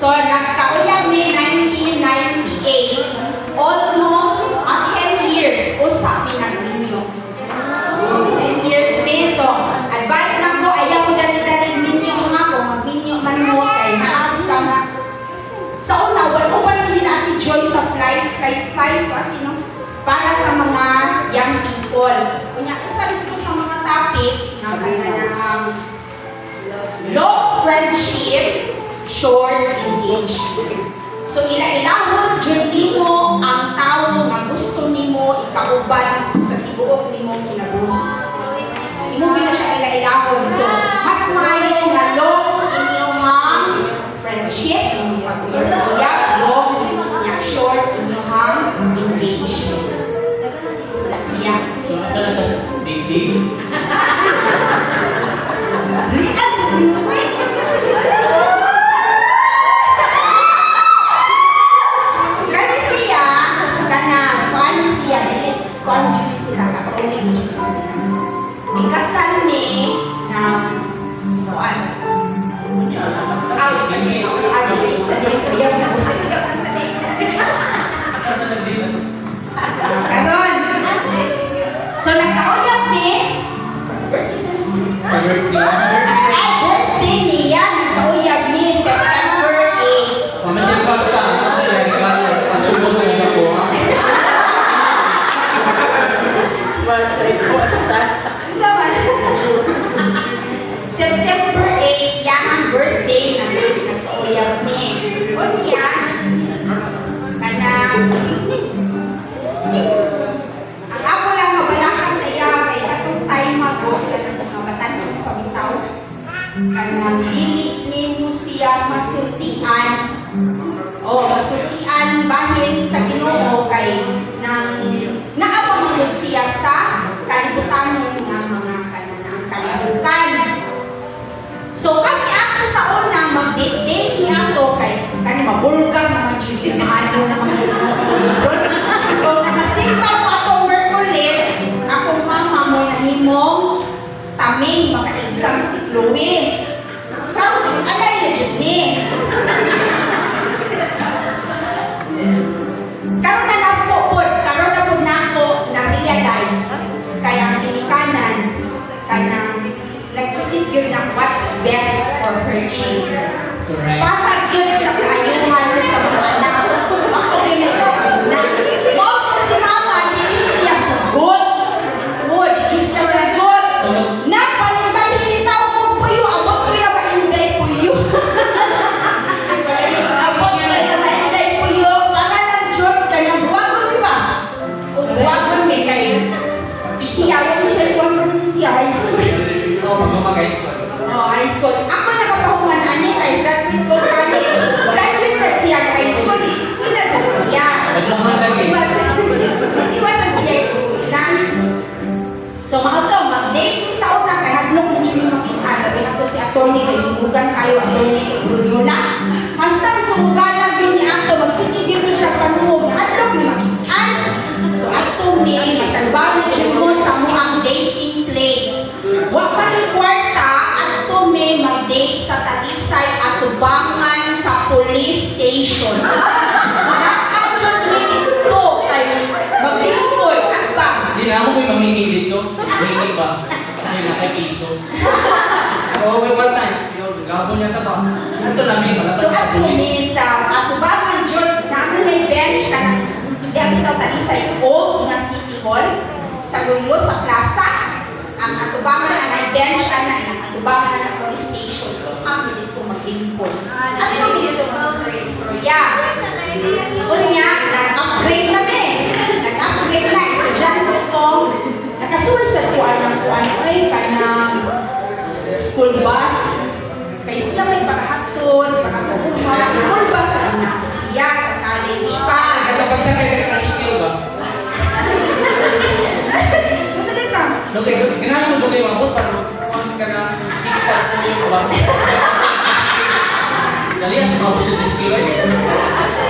So, nagkauyab ni 1998, almost 10 years, usap ni nag-renew. 10 years ni, so, advice lang ko, ayaw ko dali-dali ninyo nga ko, mag-renew man mo, kay naabita na. Sa una, wala nila Ate Joy sa flies, para sa mga young people. Kunya, usalit ko sa mga topic, na kanang long friendship, short engagement. So ila-ilahon jud nimo ang tawo nga gusto nimo ikauban sa tibuok nimo kinabuhi. Imo gina siya ila-ilahon. So mas maayo nga long inyong friendship, inyong pagkuyag, long nya short inyong engagement. Wala siya. So, ito na ito sa dating. Ikasal ni na kuan. Karon. So nagkauyab ni birthday niya, nagkauyab ni September 8. Mamacin pa ka kasi ang subong na yung ako. September 8, yan ang birthday na nagkauyab ni. Kunya, kanang ang ako lang mabala ka sa iya kay atong time ako sa mga batan sa pamitaw. Kanang dili nimo siya masultian. Masultian bahin sa Ginoo kay nang naapamulod siya sa kalibutan nga mga kanang kalibutan. So kami ako sa una mag-date niya to kay kani mabulgar mga chicken ano na mga so nakasimba ko akong Merkulis, akong mama mo nahimong taming maka-exam si Chloe. Karon alay na jud ni. Karon na napupod, karon na pud nako na-realize kaya ang pinikanan kanang nag-isip yun ng what's best for her children. Correct. Para yun sa kaayuhan sa mga anak. Mo si mama, digit siya sagot. Digit siya sagot. Nagpalimbay-hilitaw ko puyo, abot ko na maingay puyo. Abot ko na maingay puyo. Para lang job ka na buwagon, di ba? Buwagon may kayo. Siya, wala siya high school. High school. Ako nakapahuman ani kay graduate ko college. Graduate sa siya high school. School na sa siya. Di ba sa siya school lang? So mahal ka, mag-date ni sa una kay hadlok mo siya makita. Labi na ko si attorney kay sumugan kayo attorney Brunyola. Basta sumugan lang yun ni Ato. Magsitigil mo siya panuhog. Hadlok ni makita. So ato ni matalbagan siya mo sa mo ang dating place. Wa pa ni kwarta ato may mag-date sa Talisay at tubangan sa police station. Nakadyon ni dito kay maglingkod at bang. Hindi na ako may mamingi dito. Mamingi ba? Ay, nakay piso. Oo, may one time. Gabon niya ba? Ito namin, malapit So sa ato pulis. ni sa atubangan jud namin may bench ka na hindi ang itaw Talisay old nga City Hall sa Luyo sa plaza. Ang atubangan na may bench ka na ang atubangan na police station. Ang dito maglingkod. At kami dito mag-istorya. Kunya, nag-upgrade kami. Nag-upgrade na. Estudyante ko. Nakasulit sa kuan ay kanang school bus. Kaya sila may paghahatod, paghahatod. School bus na siya sa college pa. Kapag siya kayo nagpasikil ba? Masalit lang. Okay, ganahan mo doon kayo abot para kuhan ka na digital po yung ba? Dali ang sumabot sa 10 kilo eh.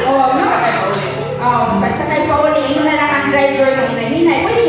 Oo, no? Sakay pa ulit. Pagsakay pa uli, ino na lang ang driver ng inahinay. Pwede